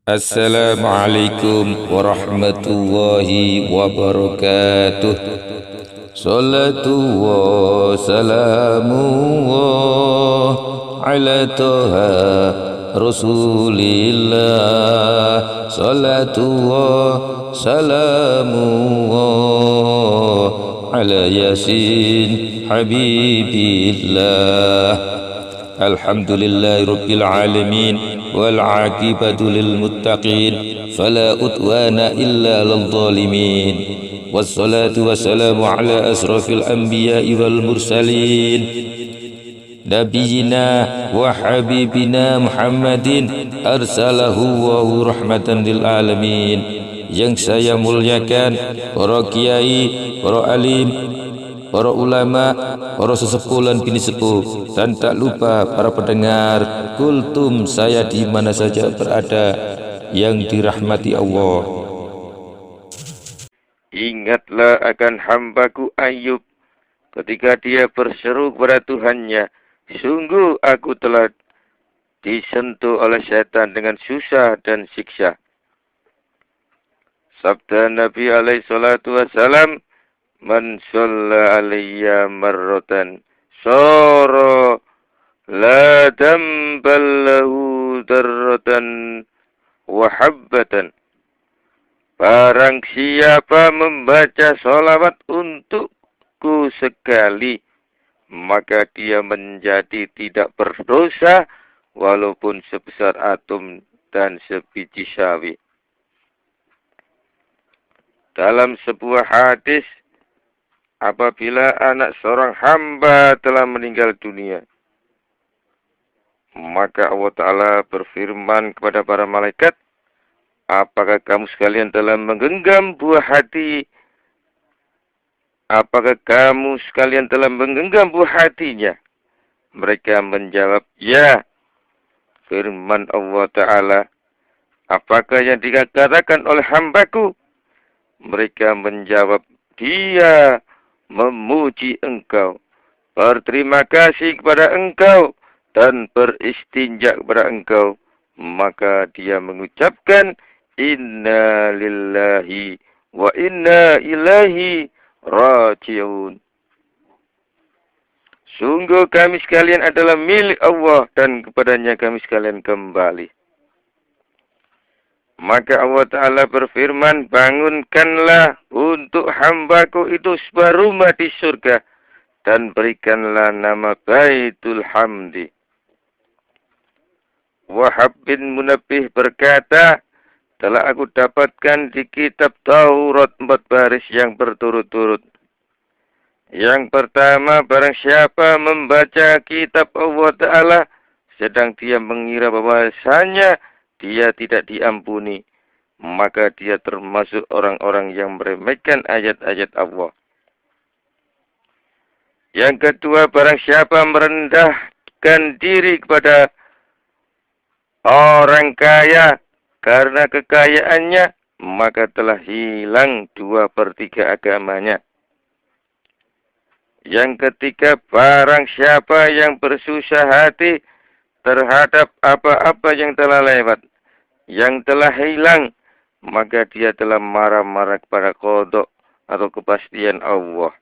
Assalamualaikum warahmatullahi wabarakatuh. Salatu wa salamu ala toha Rasulillah. Salatu wa salamu ala Yasin Habibillah. Alhamdulillahi Rabbil Alamin wal aqibatu lil muttaqin fala udwana illa lil zalimin wassalatu wassalamu ala asrafil anbiya'i wal mursalin nabiyina wa habibina Muhammadin arsalahu wa rahmatan lil alamin. Yang saya muliakan para kiai, para alim, para ulama, para sesepuh dan bini sepuh, dan tak lupa para pendengar kultum saya di mana saja berada yang dirahmati Allah. Ingatlah akan hambaku Ayub ketika dia berseru kepada Tuhannya, sungguh aku telah disentuh oleh setan dengan susah dan siksa. Sabda Nabi alaihi salatu wassalam, man shalla alayya marratan sara la damballahu darratan wa habbatan. Barang siapa membaca sholawat untukku sekali, maka dia menjadi tidak berdosa walaupun sebesar atom dan sebiji sawi. Dalam sebuah hadis, apabila anak seorang hamba telah meninggal dunia, maka Allah Ta'ala berfirman kepada para malaikat, apakah kamu sekalian telah menggenggam buah hati? Apakah kamu sekalian telah menggenggam buah hatinya? Mereka menjawab, ya. Firman Allah Ta'ala, apakah yang dikatakan oleh hambaku? Mereka menjawab, dia memuji engkau, berterima kasih kepada engkau, dan beristinja kepada engkau. Maka dia mengucapkan, inna lillahi wa inna ilaihi raji'un. Sungguh kami sekalian adalah milik Allah dan kepadanya kami sekalian kembali. Maka Allah Ta'ala berfirman, bangunkanlah untuk hambaku itu sebuah rumah di surga dan berikanlah nama Baitul Hamdi. Wahab bin Munabbih berkata, telah aku dapatkan di kitab Taurat 4 baris yang berturut-turut. Yang pertama, barang siapa membaca kitab Allah Ta'ala sedang dia mengira bahwasanya dia tidak diampuni, maka dia termasuk orang-orang yang meremehkan ayat-ayat Allah. Yang kedua, barang siapa merendahkan diri kepada orang kaya karena kekayaannya, maka telah hilang 2/3 agamanya. Yang ketiga, barang siapa yang bersusah hati terhadap apa-apa yang telah lewat, yang telah hilang, maka dia telah marah-marah kepada qada atau kepastian Allah.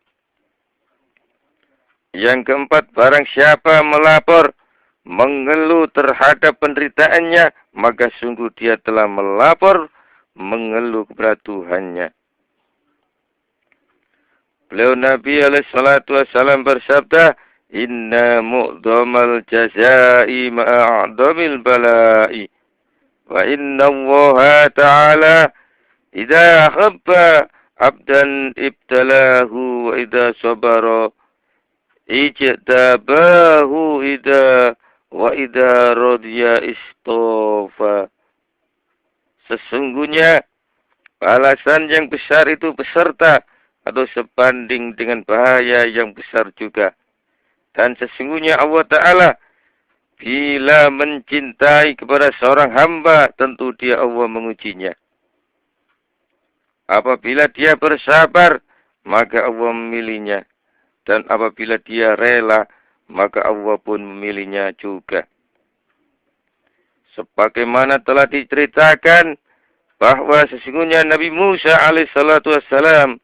Yang keempat, barang siapa melapor, mengeluh terhadap penderitaannya, maka sungguh dia telah melapor, mengeluh kepada Tuhannya. Beliau Nabi alaihi salatu wassalam bersabda, inna mu'dhamal jazai ma'adhamil bala'i. Wa inna Allah Ta'ala idha khabba abdan ibtalahu wa idha sabara ijtabahu wa idha radhiya istofa. Sesungguhnya balasan yang besar itu beserta atau sebanding dengan bahaya yang besar juga. Dan sesungguhnya Allah Ta'ala bila mencintai kepada seorang hamba, tentu dia Allah mengujinya. Apabila dia bersabar, maka Allah memilihnya. Dan apabila dia rela, maka Allah pun memilihnya juga. Sebagaimana telah diceritakan bahwa sesungguhnya Nabi Musa alaihissalatu wassalam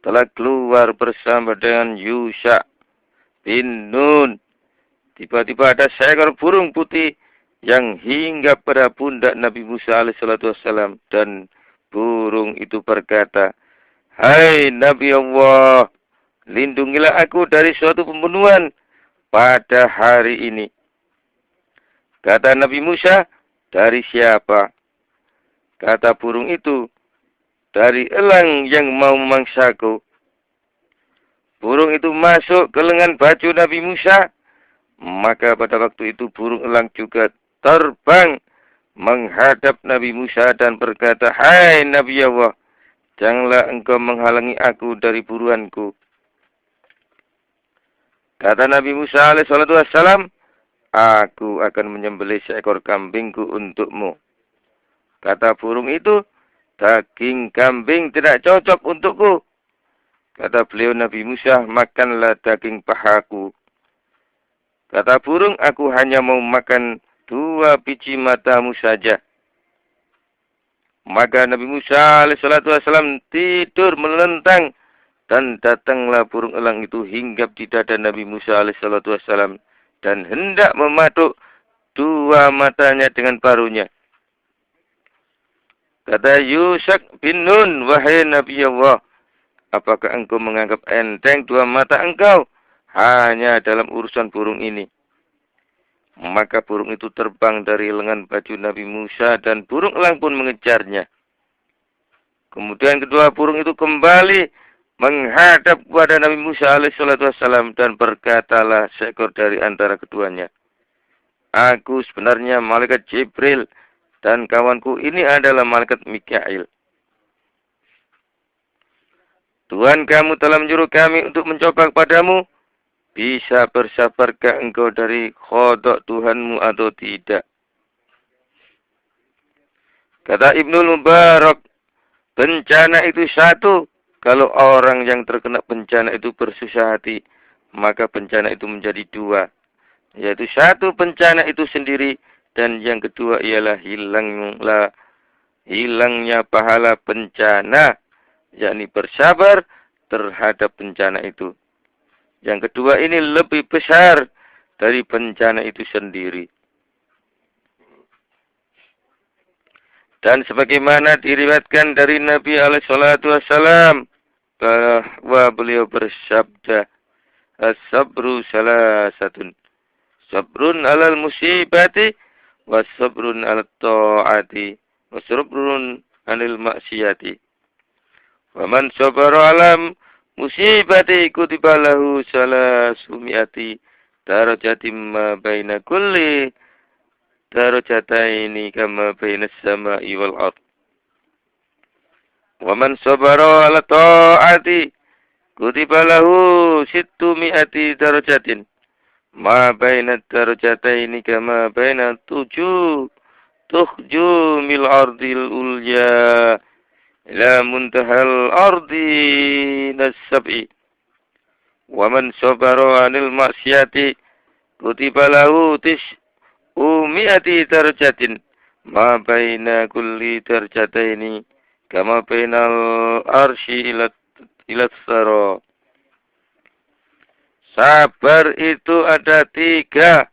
telah keluar bersama dengan Yusha bin Nun. Tiba-tiba ada seekor burung putih yang hinggap pada pundak Nabi Musa alaihissalatu wassalam. Dan burung itu berkata, "Hai Nabi Allah, lindungilah aku dari suatu pembunuhan pada hari ini." Kata Nabi Musa, "Dari siapa?" Kata burung itu, "Dari elang yang mau memangsaku." Burung itu masuk ke lengan baju Nabi Musa. Maka pada waktu itu burung elang juga terbang menghadap Nabi Musa dan berkata, "Hai Nabi Allah, janganlah engkau menghalangi aku dari buruanku." Kata Nabi Musa alaihissalatu wassalam, "Aku akan menyembelih seekor kambingku untukmu." Kata burung itu, "Daging kambing tidak cocok untukku." Kata beliau Nabi Musa, "Makanlah daging pahaku." Kata burung, "Aku hanya mau makan 2 biji matamu saja." Maka Nabi Musa alaihissalatu wassalam tidur melentang. Dan datanglah burung elang itu hinggap di dada Nabi Musa alaihissalatu wassalam. Dan hendak mematuk 2 matanya dengan paruhnya. Kata Yusak bin Nun, "Wahai Nabi Allah, apakah engkau menganggap enteng 2 mata engkau hanya dalam urusan burung ini?" Maka burung itu terbang dari lengan baju Nabi Musa dan burung elang pun mengejarnya. Kemudian kedua burung itu kembali menghadap kepada Nabi Musa alaihissalatu wassalam dan berkatalah seekor dari antara keduanya, "Aku sebenarnya malaikat Jibril dan kawanku ini adalah malaikat Mikail. Tuhan kamu telah menyuruh kami untuk mencoba kepadamu. Bisa bersabarkah engkau dari kodok Tuhanmu atau tidak?" Kata Ibnul Mubarak, bencana itu satu. Kalau orang yang terkena bencana itu bersusah hati, maka bencana itu menjadi 2. Yaitu satu, bencana itu sendiri. Dan yang kedua ialah hilangnya pahala bencana. Yakni bersabar terhadap bencana itu. Yang kedua ini lebih besar dari bencana itu sendiri. Dan sebagaimana diriwayatkan dari Nabi alaihissalatu wassalam, bahwa beliau bersabda, "As-sabru salasatun. Sabrun alal musibati, wa sabrun alal ta'ati, wa sabrun anil maksiyati. Wa man sabara alam musibati kutiba lahu salasumiati darajatim ma baina kulli darajataini kama baina as-sama'i wal ard. Wa man sabara ala ta'ati kutiba lahu 600 darajatin ma baina darajataini kama baina tukhju mil ardil ulya ila muntahal ardi nas-sab'i. Wa man sabara anil maksiyati kutiba lahu 900 darajatin ma baina kulli darajataini kama bainal arsy ila sara." Sabar itu ada 3.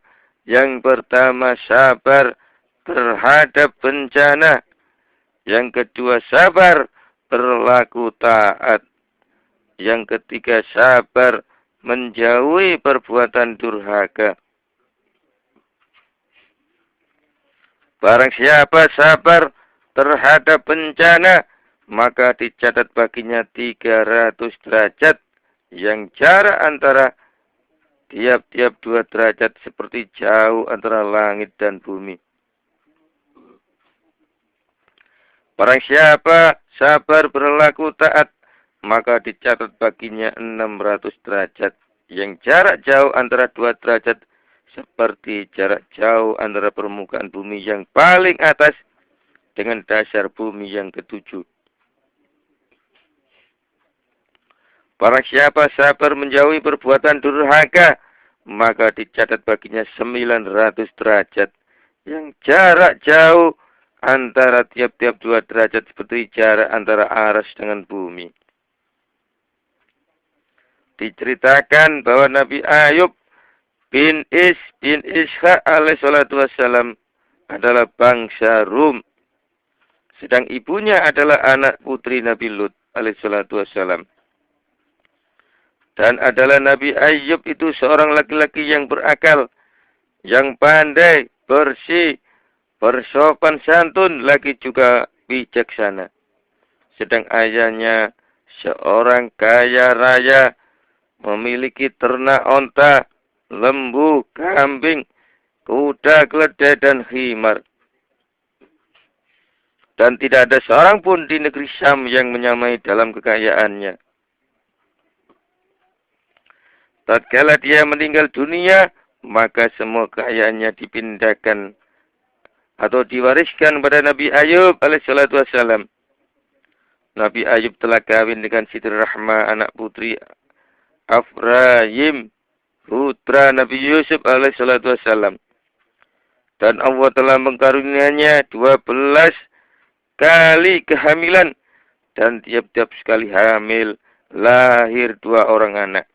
Yang pertama sabar terhadap bencana. Yang kedua sabar berlaku taat. Yang ketiga sabar menjauhi perbuatan durhaka. Barang siapa sabar terhadap bencana, maka dicatat baginya 300 derajat, yang jarak antara tiap-tiap 2 derajat seperti jauh antara langit dan bumi. Barang siapa sabar berlaku taat, maka dicatat baginya 600 derajat, yang jarak jauh antara 2 derajat seperti jarak jauh antara permukaan bumi yang paling atas dengan dasar bumi yang ke-7. Barang siapa sabar menjauhi perbuatan durhaka, maka dicatat baginya 900 derajat, yang jarak jauh antara tiap-tiap 2 derajat seperti jarak antara aras dengan bumi. Diceritakan bahwa Nabi Ayub bin Ishaq alaihi salatu wassalam adalah bangsa Rum. Sedang ibunya adalah anak putri Nabi Lut alaihi salatu wassalam. Dan adalah Nabi Ayub itu seorang laki-laki yang berakal, yang pandai, bersih, bersopan santun, lagi juga bijaksana. Sedang ayahnya seorang kaya raya, memiliki ternak onta, lembu, kambing, kuda, keledai, dan khimar. Dan tidak ada seorang pun di negeri Syam yang menyamai dalam kekayaannya. Tatkala dia meninggal dunia, maka semua kekayaannya dipindahkan atau diwariskan pada Nabi Ayub alaihissalatu wassalam. Nabi Ayub telah kawin dengan Siti Rahmah, anak putri Afrayim, putra Nabi Yusuf alaihissalatu wassalam. Dan Allah telah mengkaruniainya 12 kali kehamilan. Dan tiap-tiap sekali hamil, lahir 2 orang anak.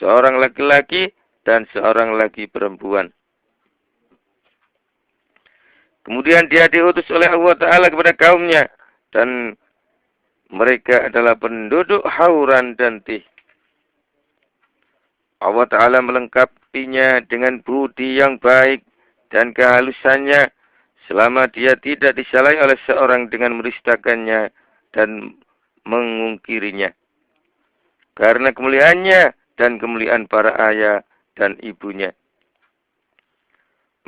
Seorang laki-laki dan seorang lagi perempuan. Kemudian dia diutus oleh Allah Ta'ala kepada kaumnya. Dan mereka adalah penduduk Hauran dan Tih. Allah Ta'ala melengkapinya dengan budi yang baik dan kehalusannya selama dia tidak disalahi oleh seorang dengan meristakannya dan mengungkirinya. Karena kemuliaannya dan kemuliaan para ayah dan ibunya.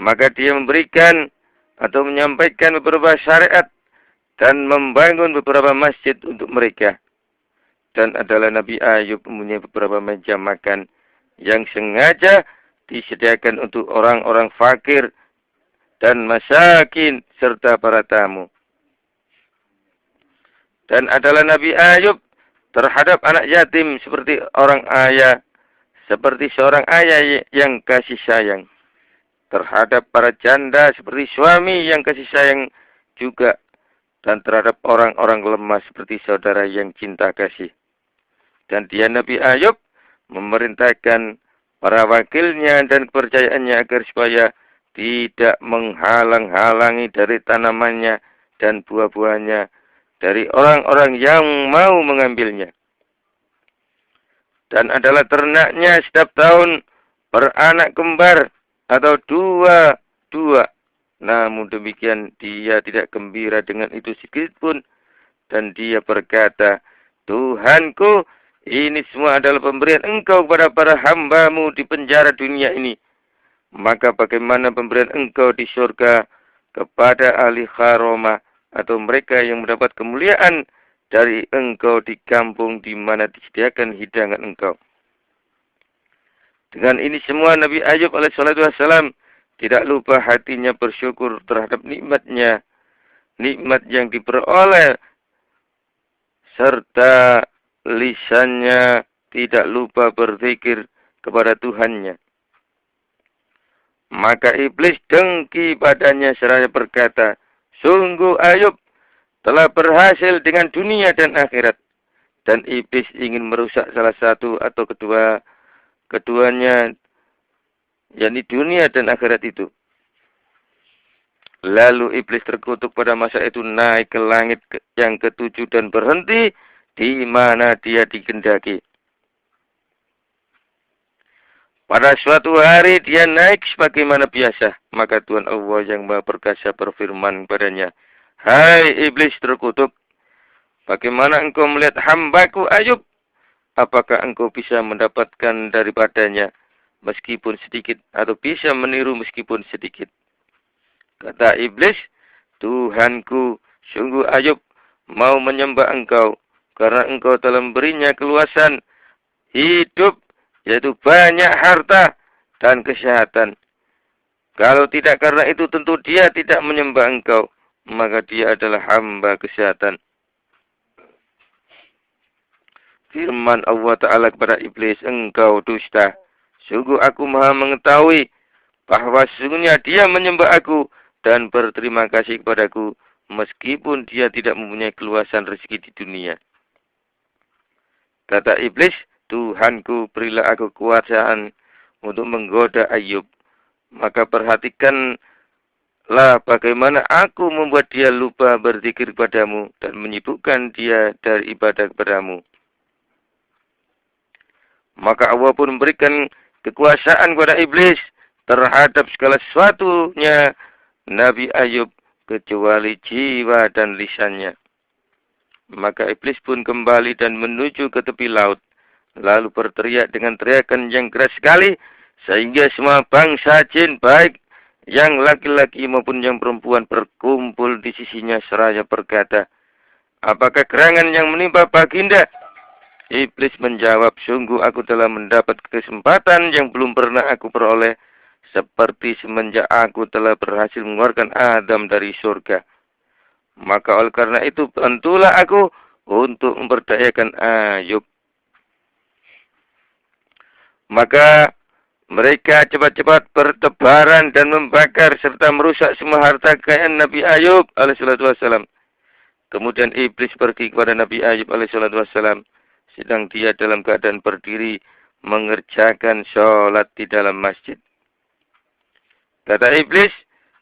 Maka dia memberikan atau menyampaikan beberapa syariat dan membangun beberapa masjid untuk mereka. Dan adalah Nabi Ayub mempunyai beberapa meja makan yang sengaja disediakan untuk orang-orang fakir dan masakin serta para tamu. Dan adalah Nabi Ayub terhadap anak yatim seperti seorang ayah yang kasih sayang. Terhadap para janda seperti suami yang kasih sayang juga. Dan terhadap orang-orang lemah seperti saudara yang cinta kasih. Dan dia Nabi Ayub memerintahkan para wakilnya dan kepercayaannya agar supaya tidak menghalang-halangi dari tanamannya dan buah-buahnya dari orang-orang yang mau mengambilnya. Dan adalah ternaknya setiap tahun beranak kembar atau dua. Namun demikian dia tidak gembira dengan itu sedikit pun. Dan dia berkata, Tuhanku, ini semua adalah pemberian engkau kepada para hambamu di penjara dunia ini. Maka bagaimana pemberian engkau di surga kepada ahli kharomah atau mereka yang mendapat kemuliaan dari engkau di kampung di mana disediakan hidangan engkau. Dengan ini semua Nabi Ayub alaihissalatu wassalam tidak lupa hatinya bersyukur terhadap nikmatnya. Nikmat yang diperoleh serta lisannya tidak lupa berzikir kepada Tuhannya. Maka iblis dengki padanya seraya berkata, sungguh Ayub telah berhasil dengan dunia dan akhirat. Dan iblis ingin merusak salah satu atau keduanya, yakni dunia dan akhirat itu. Lalu iblis terkutuk pada masa itu naik ke langit yang ke-7 dan berhenti di mana dia dikehendaki. Pada suatu hari dia naik sebagaimana biasa. Maka Tuhan Allah yang Maha Perkasa berfirman padanya, hai iblis terkutuk, bagaimana engkau melihat hambaku Ayub? Apakah engkau bisa mendapatkan daripadanya meskipun sedikit atau bisa meniru meskipun sedikit? Kata iblis, Tuhanku, sungguh Ayub mau menyembah engkau karena engkau telah memberinya keluasan hidup, yaitu banyak harta dan kesehatan. Kalau tidak karena itu tentu dia tidak menyembah engkau, maka dia adalah hamba kesehatan. Firman Allah Ta'ala kepada iblis, engkau dusta. Sungguh aku maha mengetahui bahwa sesungguhnya dia menyembah aku dan berterima kasih kepadaku meskipun dia tidak mempunyai keluasan rezeki di dunia. Kata iblis, Tuhanku, berilah aku kekuasaan untuk menggoda Ayub. Maka perhatikanlah bagaimana aku membuat dia lupa berzikir kepadamu dan menyibukkan dia dari ibadah kepadamu. Maka Allah pun memberikan kekuasaan kepada iblis terhadap segala sesuatunya Nabi Ayub kecuali jiwa dan lisannya. Maka iblis pun kembali dan menuju ke tepi laut. Lalu berteriak dengan teriakan yang keras sekali. Sehingga semua bangsa jin baik yang laki-laki maupun yang perempuan berkumpul di sisinya seraya berkata, apakah gerangan yang menimpa baginda? Iblis menjawab, sungguh aku telah mendapat kesempatan yang belum pernah aku peroleh. Seperti semenjak aku telah berhasil mengeluarkan Adam dari surga. Maka oleh karena itu bantulah aku untuk memberdayakan Ayub. Maka mereka cepat-cepat bertebaran dan membakar serta merusak semua harta kekayaan Nabi Ayub alaihissalatu wassalam. Kemudian iblis pergi kepada Nabi Ayub alaihissalatu wassalam. Sedang dia dalam keadaan berdiri mengerjakan sholat di dalam masjid. Kata iblis,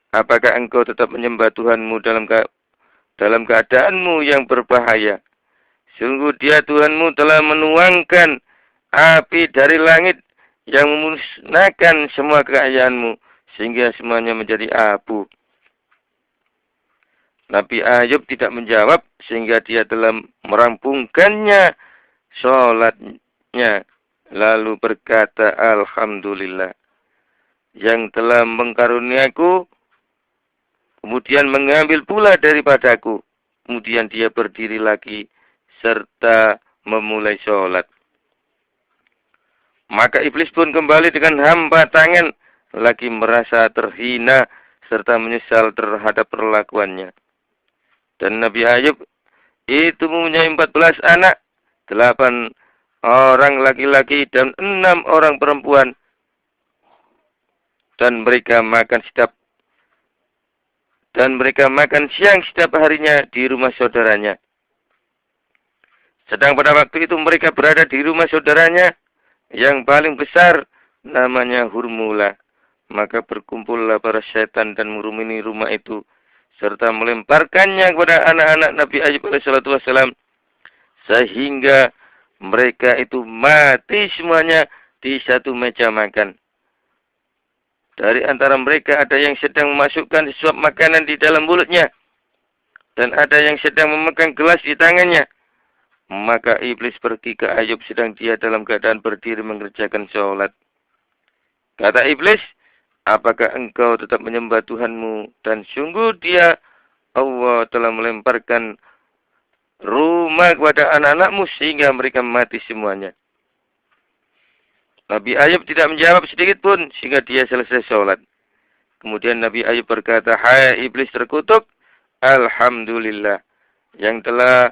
apakah engkau tetap menyembah Tuhanmu dalam keadaanmu yang berbahaya? Sungguh dia Tuhanmu telah menuangkan api dari langit yang memusnahkan semua kekayaanmu sehingga semuanya menjadi abu. Nabi Ayub tidak menjawab sehingga dia telah merampungkannya sholatnya. Lalu berkata, Alhamdulillah yang telah mengkaruniaku, kemudian mengambil pula daripadaku. Kemudian dia berdiri lagi serta memulai sholat. Maka iblis pun kembali dengan hamba tangan, lagi merasa terhina serta menyesal terhadap perlakuannya. Dan Nabi Ayub itu mempunyai 14 anak, 8 orang laki-laki dan 6 orang perempuan. Dan mereka makan siang setiap harinya di rumah saudaranya. Sedang pada waktu itu mereka berada di rumah saudaranya yang paling besar namanya Hurmula. Maka berkumpullah para setan dan merumuni rumah itu serta melemparkannya kepada anak-anak Nabi Ayub alaihissalatu wassalam sehingga mereka itu mati semuanya di satu meja makan. Dari antara mereka ada yang sedang memasukkan sesuap makanan di dalam mulutnya. Dan ada yang sedang memegang gelas di tangannya. Maka iblis pergi ke Ayub sedang dia dalam keadaan berdiri mengerjakan sholat. Kata iblis, apakah engkau tetap menyembah Tuhanmu? Dan sungguh dia, Allah telah melemparkan rumah kepada anak-anakmu sehingga mereka mati semuanya. Nabi Ayub tidak menjawab sedikit pun sehingga dia selesai sholat. Kemudian Nabi Ayub berkata, hai iblis terkutuk, Alhamdulillah yang telah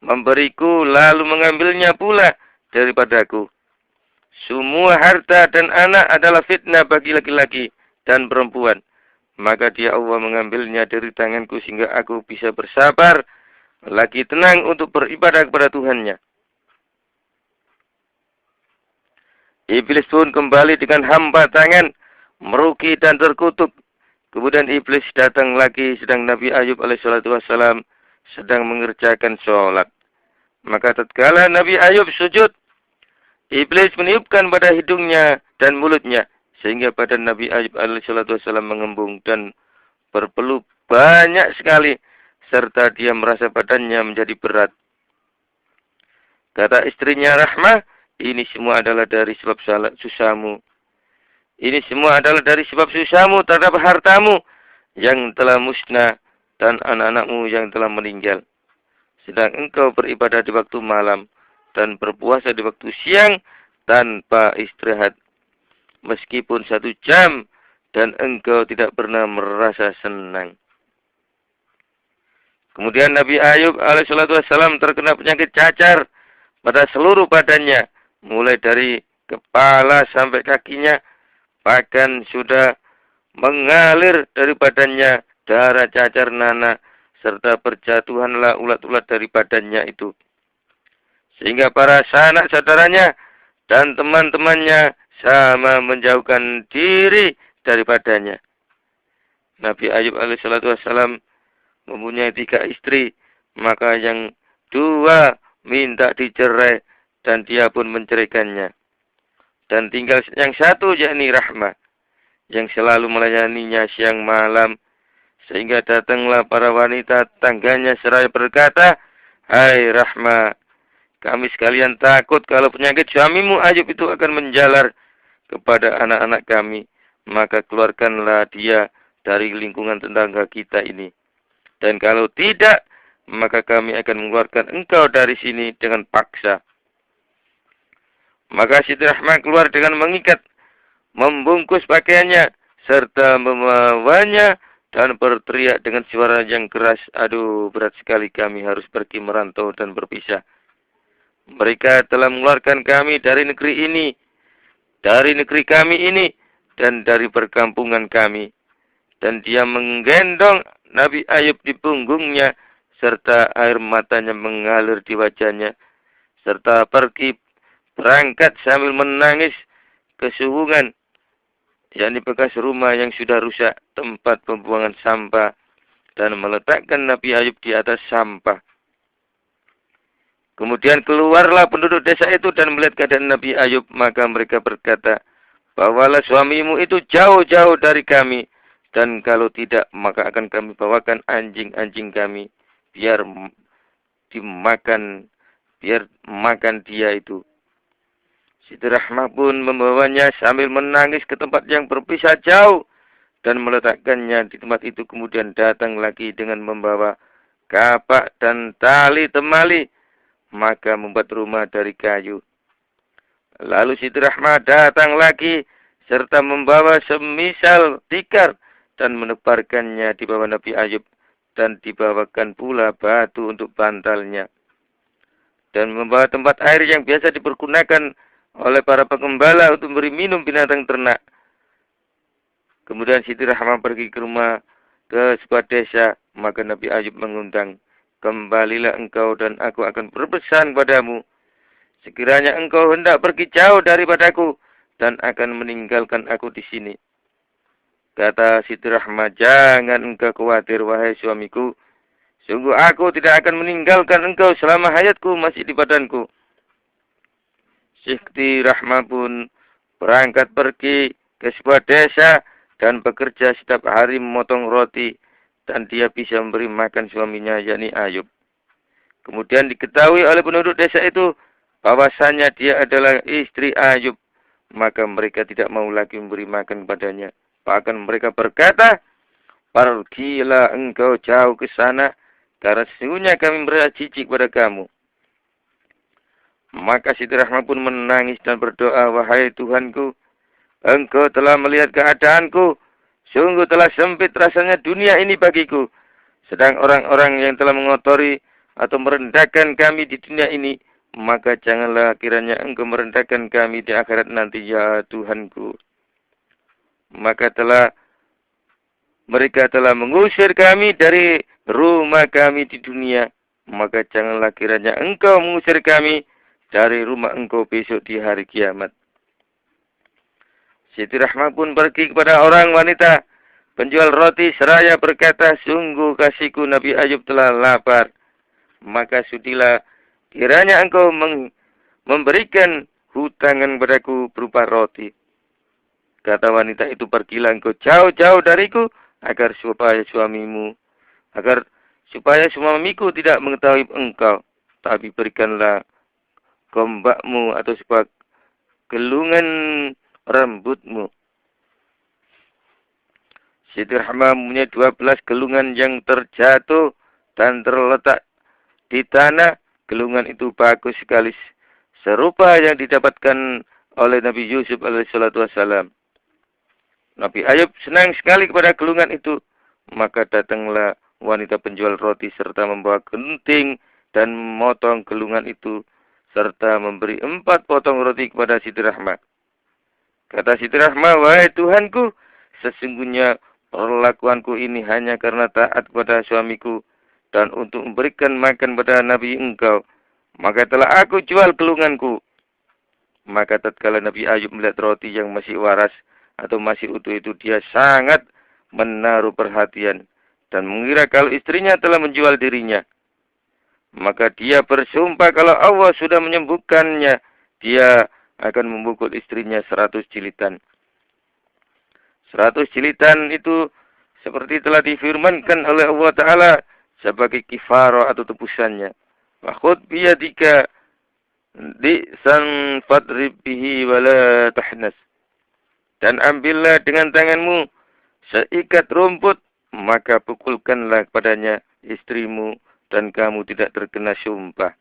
memberiku lalu mengambilnya pula daripadaku. Semua harta dan anak adalah fitnah bagi laki-laki dan perempuan. Maka dia Allah mengambilnya dari tanganku sehingga aku bisa bersabar, lagi tenang untuk beribadah kepada Tuhannya. Iblis pun kembali dengan hamba tangan, merugi dan terkutuk. Kemudian iblis datang lagi sedang Nabi Ayub alaihissalatu wassalam sedang mengerjakan sholat. Maka tatkala Nabi Ayub sujud, iblis meniupkan pada hidungnya dan mulutnya sehingga badan Nabi Ayub alaihissalatu wassalam mengembung dan berpeluh banyak sekali serta dia merasa badannya menjadi berat. Kata istrinya Rahmah, ini semua adalah dari sebab susahmu. Ini semua adalah dari sebab susahmu terhadap hartamu yang telah musnah dan anak-anakmu yang telah meninggal. Sedang engkau beribadah di waktu malam dan berpuasa di waktu siang tanpa istirahat. Meskipun 1 jam dan engkau tidak pernah merasa senang. Kemudian Nabi Ayub alaihissalatu wassalam terkena penyakit cacar pada seluruh badannya. Mulai dari kepala sampai kakinya. Bahkan sudah mengalir daripadanya darah cacar nanah, serta berjatuhanlah ulat-ulat dari badannya itu. Sehingga para sanak saudaranya dan teman-temannya sama menjauhkan diri daripadanya. Nabi Ayub alaihissalatu wassalam mempunyai 3 istri, maka yang 2 minta dicerai dan dia pun menceraikannya. Dan tinggal yang 1 yakni Rahmah, yang selalu melayaninya siang malam. Sehingga datanglah para wanita tangganya seraya berkata, "Hai Rahmah, kami sekalian takut kalau penyakit suamimu Ayub itu akan menjalar kepada anak-anak kami. Maka keluarkanlah dia dari lingkungan tetangga kita ini. Dan kalau tidak, maka kami akan mengeluarkan engkau dari sini dengan paksa." Maka Siti Rahmah keluar dengan mengikat, membungkus pakaiannya, serta membawanya dan berteriak dengan suara yang keras, "Aduh, berat sekali kami harus pergi merantau dan berpisah. Mereka telah mengeluarkan kami dari negeri ini, dari negeri kami ini, dan dari perkampungan kami." Dan dia menggendong Nabi Ayub di punggungnya, serta air matanya mengalir di wajahnya, serta pergi berangkat sambil menangis ke Suwungan, yakni bekas rumah yang sudah rusak, tempat pembuangan sampah, dan meletakkan Nabi Ayub di atas sampah. Kemudian keluarlah penduduk desa itu dan melihat keadaan Nabi Ayub, maka mereka berkata, "Bawalah suamimu itu jauh-jauh dari kami, dan kalau tidak, maka akan kami bawakan anjing-anjing kami, biar makan dia itu." Siti Rahmah pun membawanya sambil menangis ke tempat yang berpisah jauh dan meletakkannya di tempat itu. Kemudian datang lagi dengan membawa kapak dan tali temali, maka membuat rumah dari kayu. Lalu Siti Rahmah datang lagi serta membawa semisal tikar dan menebarkannya di bawah Nabi Ayub, dan dibawakan pula batu untuk bantalnya, dan membawa tempat air yang biasa dipergunakan oleh para pengembala untuk memberi minum binatang ternak. Kemudian Siti Rahmah pergi ke sebuah desa, maka Nabi Ayub mengundang, "Kembalilah engkau dan aku akan berpesan padamu. Sekiranya engkau hendak pergi jauh daripadaku dan akan meninggalkan aku di sini." Kata Siti Rahmah, "Jangan engkau khawatir, wahai suamiku. Sungguh aku tidak akan meninggalkan engkau selama hayatku masih di badanku." Siti Rahmah pun berangkat pergi ke sebuah desa dan bekerja setiap hari memotong roti, dan dia bisa memberi makan suaminya, yakni Ayub. Kemudian diketahui oleh penduduk desa itu bahwasanya dia adalah istri Ayub, maka mereka tidak mau lagi memberi makan kepadanya. Bahkan mereka berkata, "Pergilah engkau jauh ke sana, karena sesungguhnya kami merasa jijik pada kamu." Maka Siti Rahmah pun menangis dan berdoa, "Wahai Tuhanku, engkau telah melihat keadaanku. Sungguh telah sempit rasanya dunia ini bagiku. Sedang orang-orang yang telah mengotori atau merendahkan kami di dunia ini, maka janganlah kiranya engkau merendahkan kami di akhirat nanti, ya Tuhanku." Maka mereka telah mengusir kami dari rumah kami di dunia, maka janganlah kiranya engkau mengusir kami dari rumah engkau besok di hari kiamat. Siti Rahmah pun pergi kepada orang wanita penjual roti seraya berkata, "Sungguh kasihku Nabi Ayub telah lapar. Maka sudilah kiranya engkau memberikan hutangan padaku berupa roti." Kata wanita itu, "Pergilah engkau jauh-jauh dariku agar supaya suamiku tidak mengetahui engkau. Tapi berikanlah gombakmu atau sebuah gelungan rambutmu." Siti Rahmah mempunyai 12 gelungan yang terjatuh dan terletak di tanah. Gelungan itu bagus sekali, serupa yang didapatkan oleh Nabi Yusuf alaihissalatu wassalam. Nabi Ayub senang sekali kepada gelungan itu. Maka datanglah wanita penjual roti serta membawa gunting dan memotong gelungan itu, serta memberi 4 potong roti kepada Siti Rahmah. Kata Siti Rahmah, "Wahai Tuhanku, sesungguhnya perlakuanku ini hanya karena taat kepada suamiku dan untuk memberikan makan pada Nabi engkau, maka telah aku jual gelunganku. Maka tatkala Nabi Ayub melihat roti yang masih waras atau masih utuh itu, dia sangat menaruh perhatian dan mengira kalau istrinya telah menjual dirinya. Maka dia bersumpah kalau Allah sudah menyembuhkannya, dia akan memukul istrinya 100 jilitan. 100 jilitan itu seperti telah difirmankan oleh Allah Ta'ala sebagai kifarah atau tebusannya. Wakhud biyadika di'san fadrib bihi wala tahnas. Dan ambillah dengan tanganmu seikat rumput, maka pukulkanlah kepadanya istrimu dan kamu tidak terkena sumpah.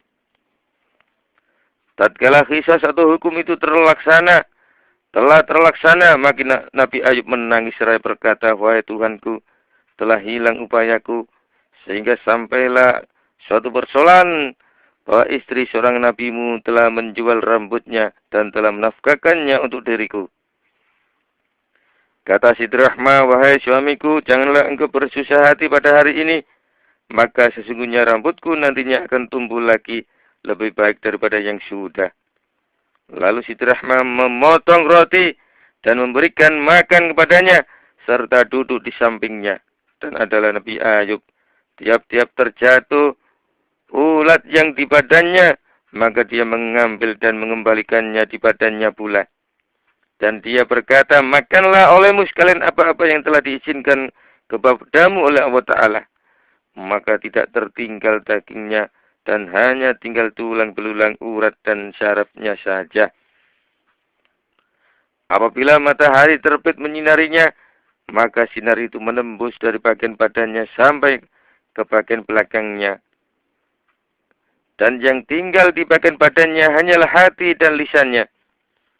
Tatkala qisas atau hukum itu telah terlaksana, maka Nabi Ayub menangis seraya berkata, wahai Tuhanku, telah hilang upayaku, sehingga sampailah suatu persoalan bahwa istri seorang nabimu telah menjual rambutnya dan telah menafkahkannya untuk diriku. Kata Siti Rahmah, wahai suamiku, janganlah engkau bersusah hati pada hari ini, maka sesungguhnya rambutku nantinya akan tumbuh lagi lebih baik daripada yang sudah. Lalu Siti Rahmah memotong roti dan memberikan makan kepadanya serta duduk di sampingnya. Dan adalah Nabi Ayub. Tiap-tiap terjatuh ulat yang di badannya, maka dia mengambil dan mengembalikannya di badannya pula. Dan dia berkata, makanlah olehmu sekalian apa-apa yang telah diizinkan kepadamu oleh Allah Ta'ala. Maka tidak tertinggal dagingnya, dan hanya tinggal tulang belulang, urat dan syarafnya saja. Apabila matahari terbit menyinarinya, maka sinar itu menembus dari bagian badannya sampai ke bagian belakangnya. Dan yang tinggal di bagian badannya hanyalah hati dan lisannya.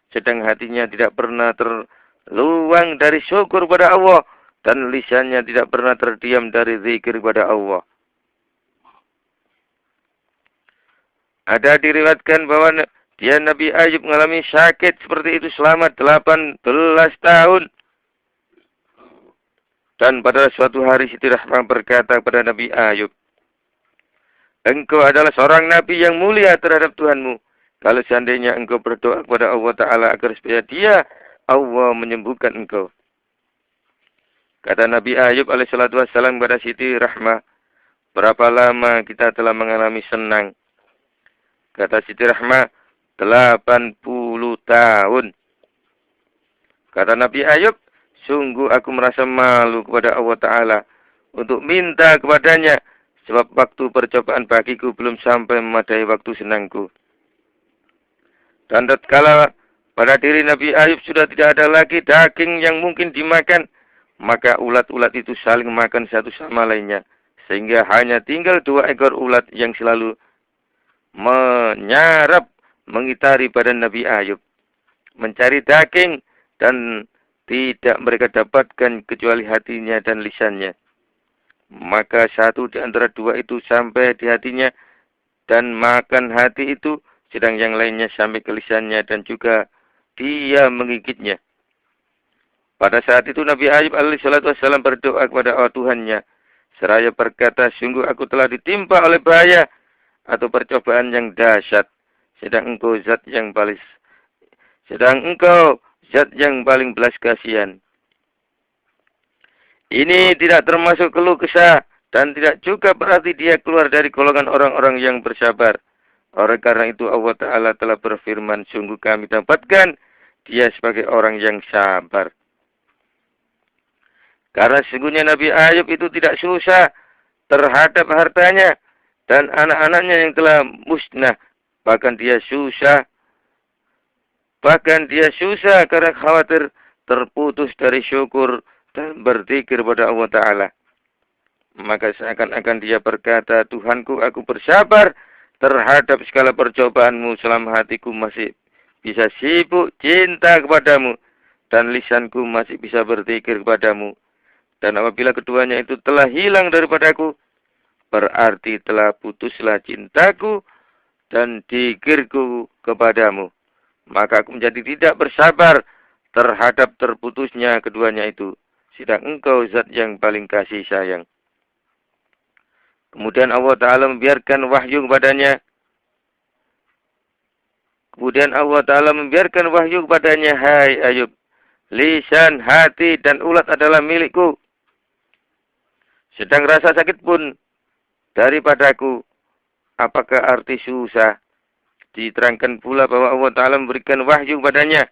Sedang hatinya tidak pernah terluang dari syukur pada Allah, dan lisannya tidak pernah terdiam dari zikir kepada Allah. Ada diriwayatkan bahwa dia Nabi Ayub mengalami sakit seperti itu selama 18 tahun. Dan pada suatu hari Siti Rahmah berkata kepada Nabi Ayub, engkau adalah seorang Nabi yang mulia terhadap Tuhanmu. Kalau seandainya engkau berdoa kepada Allah Ta'ala agar supaya dia, Allah menyembuhkan engkau. Kata Nabi Ayub alaihissalatu wassalam kepada Siti Rahmah, berapa lama kita telah mengalami senang? Kata Siti Rahmah, 80 tahun. Kata Nabi Ayub, sungguh aku merasa malu kepada Allah Ta'ala untuk minta kepadanya, sebab waktu percobaan bagiku belum sampai memadai waktu senangku. Dan tatkala pada diri Nabi Ayub sudah tidak ada lagi daging yang mungkin dimakan, maka ulat-ulat itu saling makan satu sama lainnya, sehingga hanya tinggal 2 ekor ulat yang selalu menyarap mengitari badan Nabi Ayub, mencari daging, dan tidak mereka dapatkan kecuali hatinya dan lisannya. Maka satu di antara 2 itu sampai di hatinya dan makan hati itu, sedang yang lainnya sampai ke lisannya dan juga dia menggigitnya. Pada saat itu Nabi Ayub alaihissalatu wassalam berdoa kepada Allah Tuhannya, seraya berkata, sungguh aku telah ditimpa oleh bahaya atau percobaan yang dahsyat, sedang engkau zat yang paling belas kasihan. Ini tidak termasuk keluh kesah dan tidak juga berarti dia keluar dari golongan orang-orang yang bersabar. Oleh karena itu Allah Ta'ala telah berfirman, sungguh kami dapatkan dia sebagai orang yang sabar. Karena sesungguhnya Nabi Ayub itu tidak susah terhadap hartanya dan anak-anaknya yang telah musnah. Bahkan dia susah karena khawatir terputus dari syukur dan berzikir pada Allah Ta'ala. Maka seakan-akan dia berkata, Tuhanku, aku bersabar terhadap segala percobaanmu selama hatiku masih bisa sibuk cinta kepadamu dan lisanku masih bisa berzikir kepadamu. Dan apabila keduanya itu telah hilang daripadaku, berarti telah putuslah cintaku dan zikirku kepadamu. Maka aku menjadi tidak bersabar terhadap terputusnya keduanya itu. sedang engkau zat yang paling kasih sayang. Kemudian Allah Ta'ala membiarkan wahyu kepadanya. Hai Ayub, lisan, hati, dan ulat adalah milikku. Sedang rasa sakit pun daripadaku. Apakah arti susah? Diterangkan pula bahwa Allah Ta'ala memberikan wahyu kepadanya.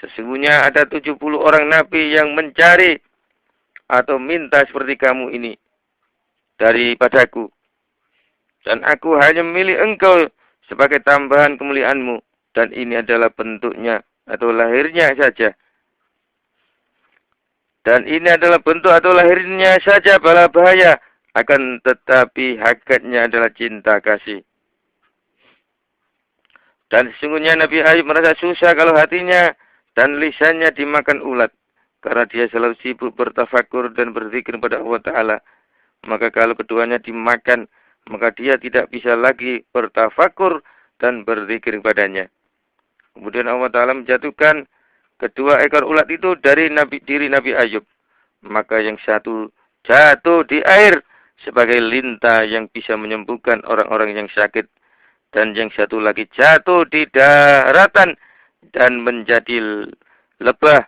Sesungguhnya ada 70 orang nabi yang mencari atau minta seperti kamu ini daripadaku. Dan aku hanya memilih engkau sebagai tambahan kemuliaanmu. Dan ini adalah bentuknya atau lahirnya saja. Dan ini adalah bentuk atau lahirnya saja bala bahaya. Akan tetapi hakikatnya adalah cinta kasih. Dan sesungguhnya Nabi Ayub merasa susah kalau hatinya dan lisannya dimakan ulat. Karena dia selalu sibuk bertafakur dan berzikir kepada Allah Ta'ala. Maka kalau keduanya dimakan, maka dia tidak bisa lagi bertafakur dan berzikir kepadanya. Kemudian Allah Ta'ala menjatuhkan kedua ekor ulat itu dari diri Nabi Ayub. Maka yang satu jatuh di air sebagai lintah yang bisa menyembuhkan orang-orang yang sakit. Dan yang satu lagi jatuh di daratan dan menjadi lebah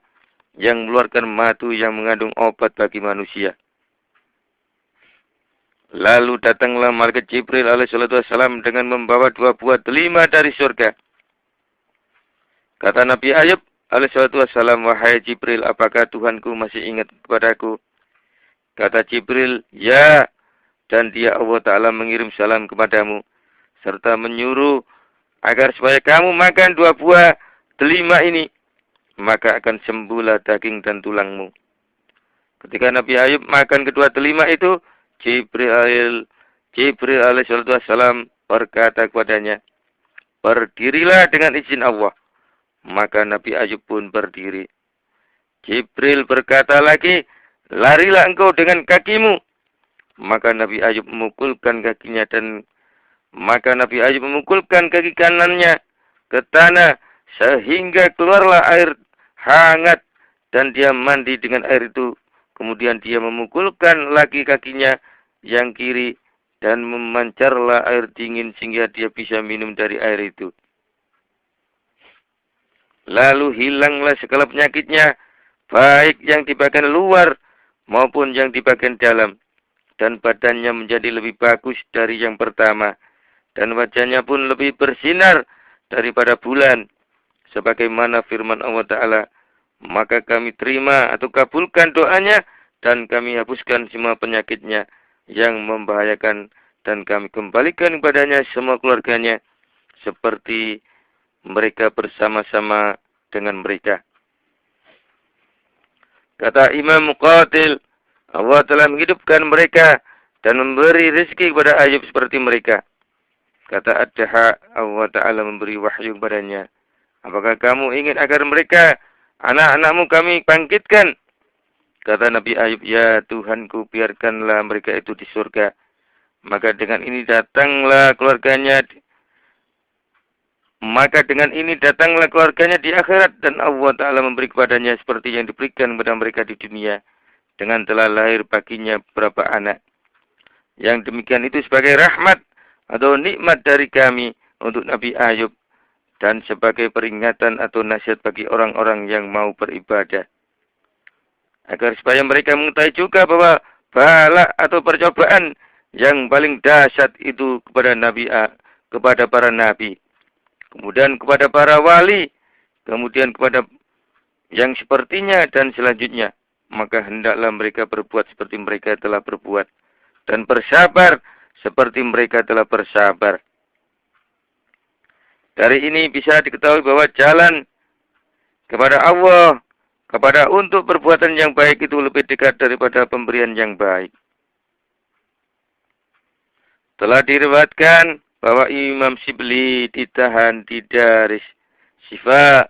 yang mengeluarkan madu yang mengandung obat bagi manusia. Lalu datanglah malaikat Jibril alaihissalam dengan membawa 2 buah delima dari surga. Kata Nabi Ayub alaihissalam, wahai Jibril, apakah Tuhanku masih ingat kepadaku? Kata Jibril, ya. Dan dia Allah Ta'ala mengirim salam kepadamu. Serta menyuruh agar supaya kamu makan 2 buah delima ini. Maka akan sembuhlah daging dan tulangmu. Ketika Nabi Ayub makan kedua delima itu, Jibril alaihissalam berkata kepadanya, berdirilah dengan izin Allah. Maka Nabi Ayub pun berdiri. Jibril berkata lagi, larilah engkau dengan kakimu. Maka Nabi Ayub memukulkan kakinya memukulkan kaki kanannya ke tanah sehingga keluarlah air hangat dan dia mandi dengan air itu. Kemudian dia memukulkan lagi kakinya yang kiri dan memancarlah air dingin sehingga dia bisa minum dari air itu. Lalu hilanglah segala penyakitnya, baik yang di bagian luar maupun yang di bagian dalam. Dan badannya menjadi lebih bagus dari yang pertama. Dan wajahnya pun lebih bersinar daripada bulan. Sebagaimana firman Allah Ta'ala, maka kami terima atau kabulkan doanya dan kami hapuskan semua penyakitnya yang membahayakan. Dan kami kembalikan kepadanya semua keluarganya seperti mereka bersama-sama dengan mereka. Kata Imam Muqatil, Allah telah menghidupkan mereka dan memberi rezeki kepada Ayub seperti mereka. Kata Ad-Daha, Allah Ta'ala memberi wahyu kepadanya. Apakah kamu ingin agar mereka, anak-anakmu kami bangkitkan? Kata Nabi Ayub, ya Tuhanku, biarkanlah mereka itu di surga. Maka dengan ini datanglah keluarganya di akhirat dan Allah Ta'ala memberi kepadanya seperti yang diberikan kepada mereka di dunia dengan telah lahir baginya beberapa anak. Yang demikian itu sebagai rahmat atau nikmat dari kami untuk Nabi Ayub dan sebagai peringatan atau nasihat bagi orang-orang yang mau beribadah. Agar supaya mereka mengetahui juga bahwa bala atau percobaan yang paling dahsyat itu kepada para nabi. Kemudian kepada para wali, kemudian kepada yang sepertinya dan selanjutnya. Maka hendaklah mereka berbuat seperti mereka telah berbuat. Dan bersabar seperti mereka telah bersabar. Dari ini bisa diketahui bahwa jalan kepada Allah, untuk perbuatan yang baik itu lebih dekat daripada pemberian yang baik. Telah diriwayatkan bahwa Imam Shibli ditahan di Daris Syifa.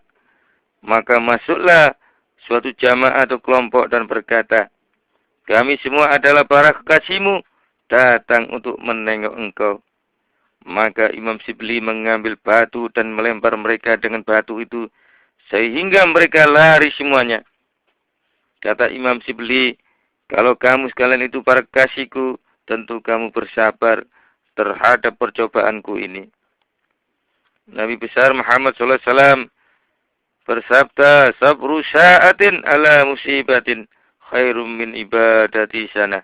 Maka masuklah suatu jamaah atau kelompok dan berkata, kami semua adalah para kekasihmu, datang untuk menengok engkau. Maka Imam Shibli mengambil batu dan melempar mereka dengan batu itu, sehingga mereka lari semuanya. Kata Imam Sibli, kalau kamu sekalian itu para kekasihku, tentu kamu bersabar terhadap percobaanku ini. Nabi besar Muhammad SAW bersabda, sabru sa'atin ala musibatin khairum min ibadati sana.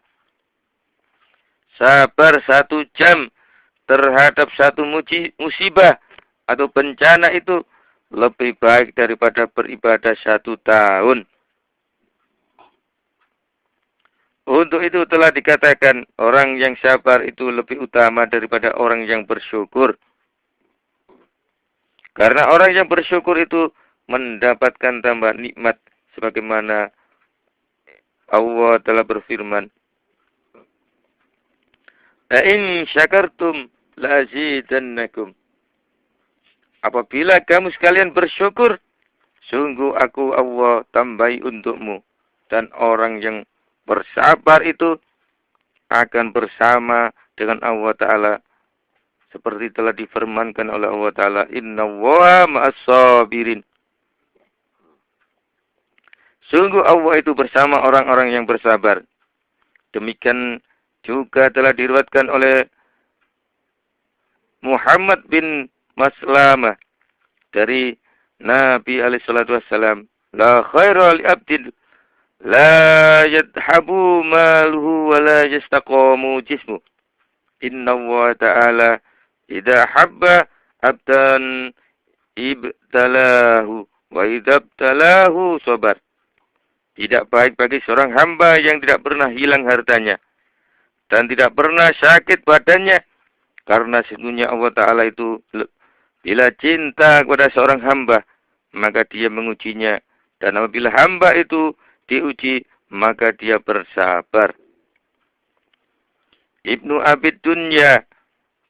Sabar 1 jam terhadap satu musibah atau bencana itu lebih baik daripada beribadah 1 tahun. Untuk itu telah dikatakan orang yang sabar itu lebih utama daripada orang yang bersyukur. Karena orang yang bersyukur itu mendapatkan tambah nikmat sebagaimana Allah telah berfirman, "In syakartum la'azidannakum." Apabila kamu sekalian bersyukur, sungguh aku Allah tambahi untukmu. Dan orang yang bersabar itu akan bersama dengan Allah Ta'ala. Seperti telah difirmankan oleh Allah Ta'ala, Innallaha ma'as-sabirin. Sungguh Allah itu bersama orang-orang yang bersabar. Demikian juga telah diriwayatkan oleh Muhammad bin Maslamah dari Nabi alaihi salatu wassalam, la khaira li abdin la yadhabu maluhu wa la yastaqamu jismu. Inna Allah Ta'ala idza habba abdan ibtalahu wa idza ibtalahu sabar. Tidak baik bagi seorang hamba yang tidak pernah hilang hartanya dan tidak pernah sakit badannya, karena sesungguhnya Allah Ta'ala itu bila cinta kepada seorang hamba, maka dia mengujinya, dan apabila hamba itu diuji, maka dia bersabar. Ibnu Abid Dunya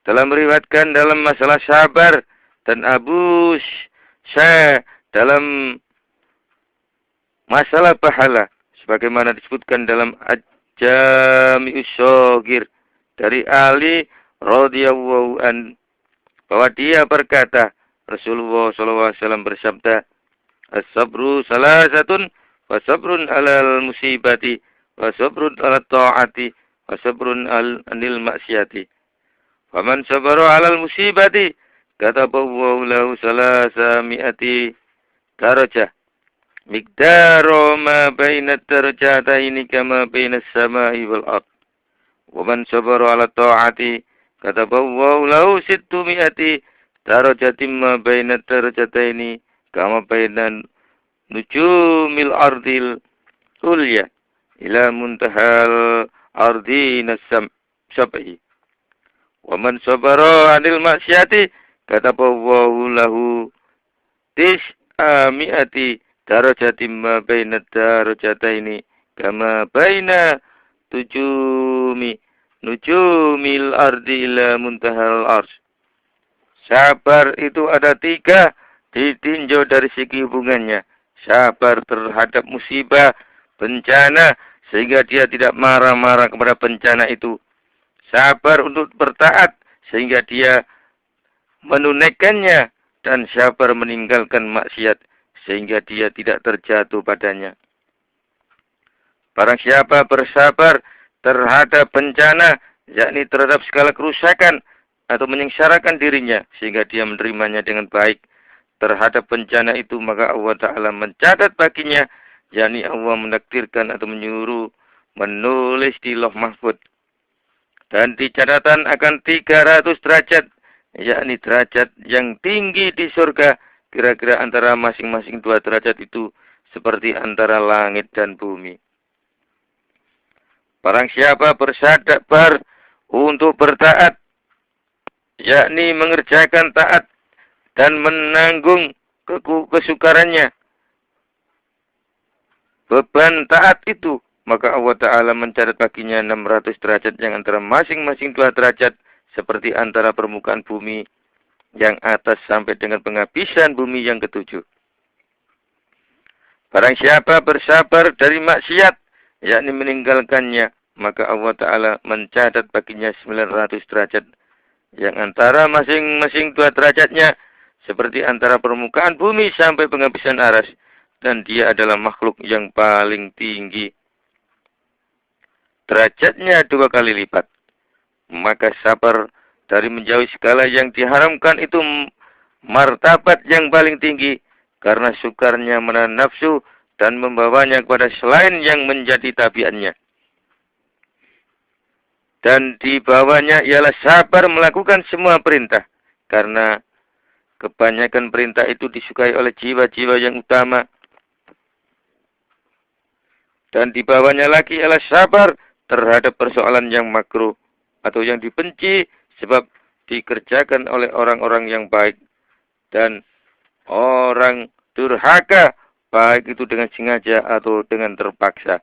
telah meriwayatkan dalam masalah sabar, dan Abu Syah dalam masalah pahala, sebagaimana disebutkan dalam Jami'us Shaghir dari Ali radhiyallahu an, bahwa dia berkata, Rasulullah SAW bersabda, as-sabru salasatun, wa sabrun alal musibati, wa sabrun alat ta'ati, wa sabrun anil maksiati. Faman sabara alal musibati, kataballahu lahu salasa mi'ati darajah. Miqdaru ma baina darajataini kama baina as-sama'i wal ard. Wa man sabara 'ala ta'ati kataballahu lahu 600 darajatin ma baina darajataini kama baina nujumil ardil ulya ila muntahal ardina sab'i. Wa man sabara 'anil maksiati kataballahu lahu 900 darajatin ma baina darajataini kama baina nujumil ardi ila muntahal ars. Sabar itu ada 3 ditinjau dari segi hubungannya. Sabar terhadap musibah, bencana, sehingga dia tidak marah-marah kepada bencana itu. Sabar untuk bertaat, sehingga dia menunaikannya. Dan sabar meninggalkan maksiat, sehingga dia tidak terjatuh padanya. Barang siapa bersabar terhadap bencana, yakni terhadap segala kerusakan atau menyengsarakan dirinya, sehingga dia menerimanya dengan baik terhadap bencana itu, maka Allah Ta'ala mencatat baginya, yakni Allah menakdirkan atau menyuruh menulis di Lauh Mahfud. Dan di catatan akan 300 derajat, yakni derajat yang tinggi di surga, kira-kira antara masing-masing 2 derajat itu seperti antara langit dan bumi. Barang siapa bersabar untuk bertaat, yakni mengerjakan taat dan menanggung kesukarannya, beban taat itu, maka Allah Ta'ala mencatat baginya 600 derajat yang antara masing-masing 2 derajat seperti antara permukaan bumi yang atas sampai dengan penghabisan bumi yang ke-7. Barang siapa bersabar dari maksiat, yakni meninggalkannya, maka Allah Ta'ala mencatat baginya 900 derajat yang antara masing-masing 2 derajatnya seperti antara permukaan bumi sampai penghabisan aras. dan dia adalah makhluk yang paling tinggi. Derajatnya 2 kali lipat. Maka sabar dari menjauhi segala yang diharamkan itu martabat yang paling tinggi, karena sukarnya menahan nafsu dan membawanya kepada selain yang menjadi tabiatnya. Dan di bawahnya ialah sabar melakukan semua perintah, karena kebanyakan perintah itu disukai oleh jiwa-jiwa yang utama. Dan di bawahnya lagi ialah sabar terhadap persoalan yang makruh atau yang dibenci sebab dikerjakan oleh orang-orang yang baik. Dan orang durhaka, baik itu dengan sengaja atau dengan terpaksa.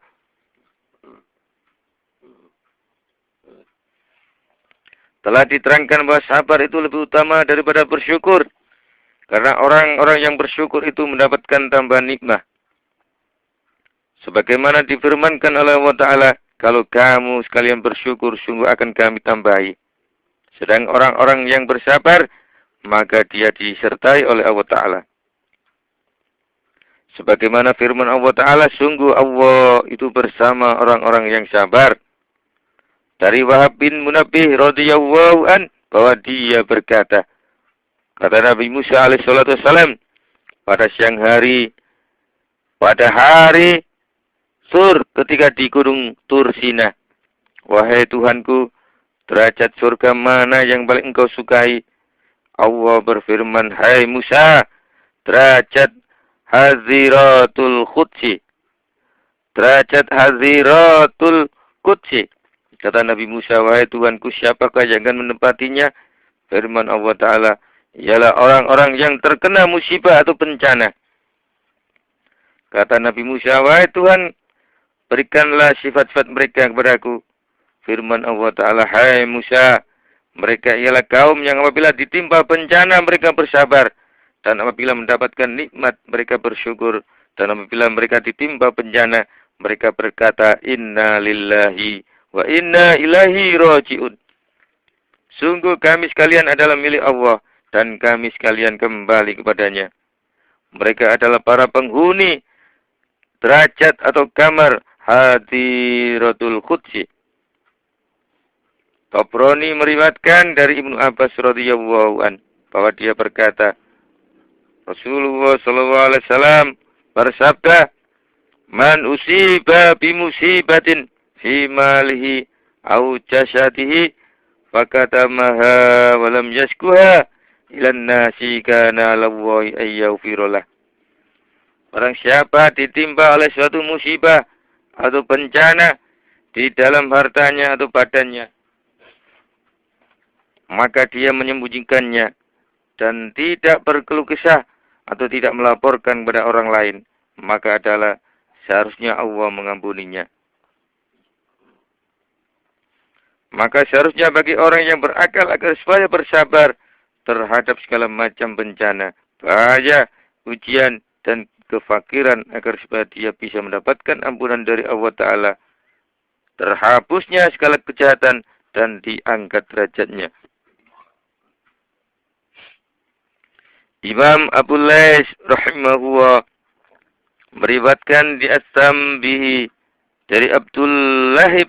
Telah diterangkan bahwa sabar itu lebih utama daripada bersyukur. Karena orang-orang yang bersyukur itu mendapatkan tambahan nikmat. Sebagaimana difirmankan oleh Allah Ta'ala, kalau kamu sekalian bersyukur, sungguh akan kami tambahi. Sedang orang-orang yang bersabar, maka dia disertai oleh Allah Ta'ala. Sebagaimana firman Allah Ta'ala, sungguh Allah itu bersama orang-orang yang sabar. Dari Wahab bin Munabbih radhiyallahu an, bahwa dia berkata, kata Nabi Musa alaihissalatu wassalam, pada siang hari, pada hari Sur ketika di gunung Tur Sina, wahai Tuhanku, derajat surga mana yang paling engkau sukai? Allah berfirman, hai Musa, derajat Haziratul Qudsi. Derajat Haziratul Qudsi. Kata Nabi Musa, wahai Tuhanku, siapakah yang akan menempatinya? Firman Allah Ta'ala, ialah orang-orang yang terkena musibah atau bencana. Kata Nabi Musa, wahai Tuhan, berikanlah sifat-sifat mereka kepadaku. Firman Allah Ta'ala, hai Musa, mereka ialah kaum yang apabila ditimpa bencana mereka bersabar. Dan apabila mendapatkan nikmat mereka bersyukur. Dan apabila mereka ditimpa bencana mereka berkata, inna lillahi wa inna ilaihi raji'un. Sungguh kami sekalian adalah milik Allah dan kami sekalian kembali kepadanya. Mereka adalah para penghuni derajat atau kamar Hadiratul Qudsi. Tabrani meriwayatkan dari Ibnu Abbas radhiyallahu an bahwa dia berkata, Rasulullah sallallahu alaihi wasallam bersabda, "Man usiba bi musibatin fi malihi au jasadihi fakatamaha wa lam yaskuha ilan nasi kana lawahi ayyufirolah." Barang siapa ditimpa oleh suatu musibah atau bencana di dalam hartanya atau badannya, maka dia menyembunyikannya dan tidak berkeluh kesah atau tidak melaporkan kepada orang lain, maka adalah seharusnya Allah mengampuninya. Maka seharusnya bagi orang yang berakal agar supaya bersabar terhadap segala macam bencana, bahaya, ujian, dan kefakiran agar supaya dia bisa mendapatkan ampunan dari Allah Ta'ala, terhapusnya segala kejahatan dan diangkat derajatnya. Imam Abu Lais rahimahullah meriwayatkan di As-Sambihi dari Abdullah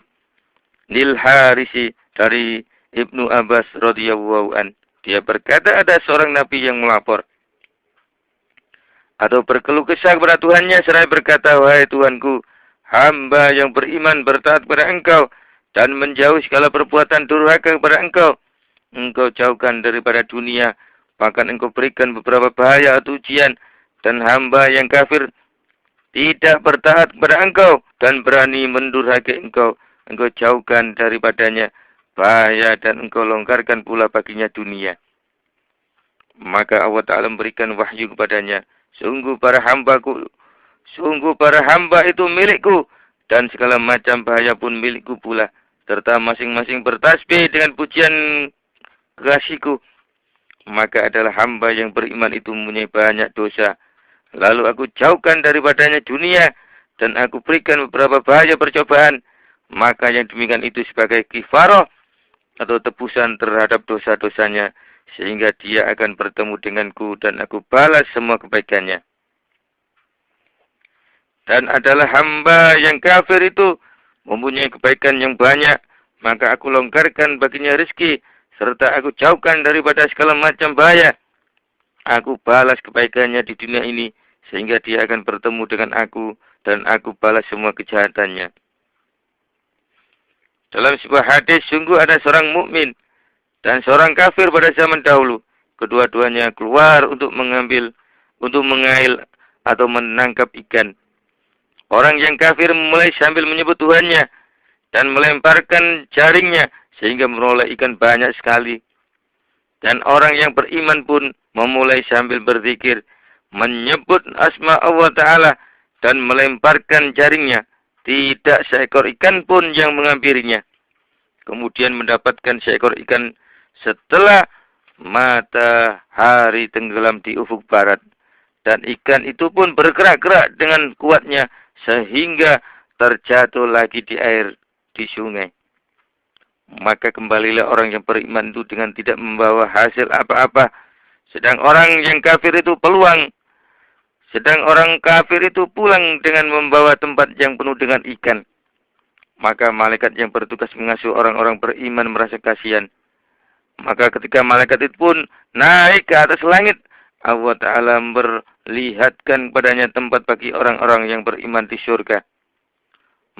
bin Harisi dari Ibnu Abbas radhiyallahu an. Dia berkata ada seorang nabi yang melapor atau berkeluh kesah kepada Tuhannya seraya berkata, wahai Tuhanku, hamba yang beriman bertaat kepada Engkau dan menjauhi segala perbuatan durhaka kepada Engkau. Engkau jauhkan daripada dunia, bahkan Engkau berikan beberapa bahaya atau ujian, dan hamba yang kafir tidak bertaat kepada Engkau dan berani mendurhakai Engkau. Engkau jauhkan daripadanya bahaya dan Engkau longgarkan pula baginya dunia. Maka Allah Ta'ala memberikan wahyu kepadanya, sungguh para hamba itu milikku dan segala macam bahaya pun milikku pula, serta masing-masing bertasbih dengan pujian kekasihku. Maka adalah hamba yang beriman itu mempunyai banyak dosa. Lalu aku jauhkan daripadanya dunia dan aku berikan beberapa bahaya percobaan. Maka yang demikian itu sebagai kifarah atau tebusan terhadap dosa-dosanya, sehingga dia akan bertemu denganku dan aku balas semua kebaikannya. dan adalah hamba yang kafir itu mempunyai kebaikan yang banyak, maka aku longgarkan baginya rezeki, serta aku jauhkan daripada segala macam bahaya. Aku balas kebaikannya di dunia ini, sehingga dia akan bertemu dengan aku, dan aku balas semua kejahatannya. Dalam sebuah hadis, sungguh ada seorang mukmin dan seorang kafir pada zaman dahulu. Kedua-duanya keluar untuk mengail atau menangkap ikan. Orang yang kafir mulai sambil menyebut Tuhannya dan melemparkan jaringnya sehingga meroleh ikan banyak sekali. Dan orang yang beriman pun memulai sambil berzikir, menyebut asma Allah Ta'ala dan melemparkan jaringnya. Tidak seekor ikan pun yang menghampirinya. Kemudian mendapatkan seekor ikan setelah matahari tenggelam di ufuk barat. Dan ikan itu pun bergerak-gerak dengan kuatnya sehingga terjatuh lagi di air di sungai. Maka kembalilah orang yang beriman itu dengan tidak membawa hasil apa-apa. Sedang orang kafir itu pulang dengan membawa tempat yang penuh dengan ikan. Maka malaikat yang bertugas mengasuh orang-orang beriman merasa kasihan. Maka ketika malaikat itu pun naik ke atas langit, Allah Ta'ala memperlihatkan padanya tempat bagi orang-orang yang beriman di surga.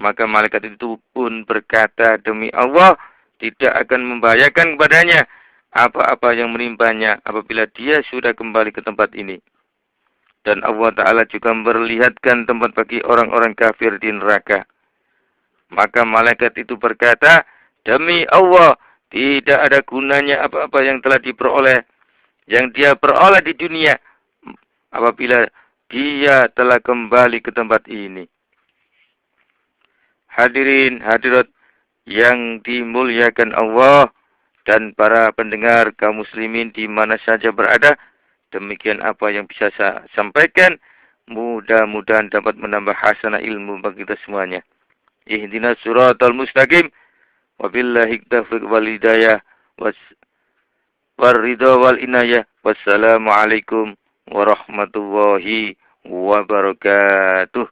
Maka malaikat itu pun berkata, demi Allah, tidak akan membahayakan kepadanya apa-apa yang menimpanya apabila dia sudah kembali ke tempat ini. Dan Allah Ta'ala juga memperlihatkan tempat bagi orang-orang kafir di neraka. Maka malaikat itu berkata, demi Allah, tidak ada gunanya apa-apa yang telah yang dia peroleh di dunia apabila dia telah kembali ke tempat ini. Hadirin hadirat yang dimuliakan Allah dan para pendengar kaum muslimin di mana saja berada, demikian apa yang bisa saya sampaikan. Mudah-mudahan dapat menambah hasanah ilmu bagi kita semuanya. Ihdinas siratal mustaqim. Wabillahi taufiq wal hidayah waridha wal inayah. Wassalamualaikum warahmatullahi wabarakatuh.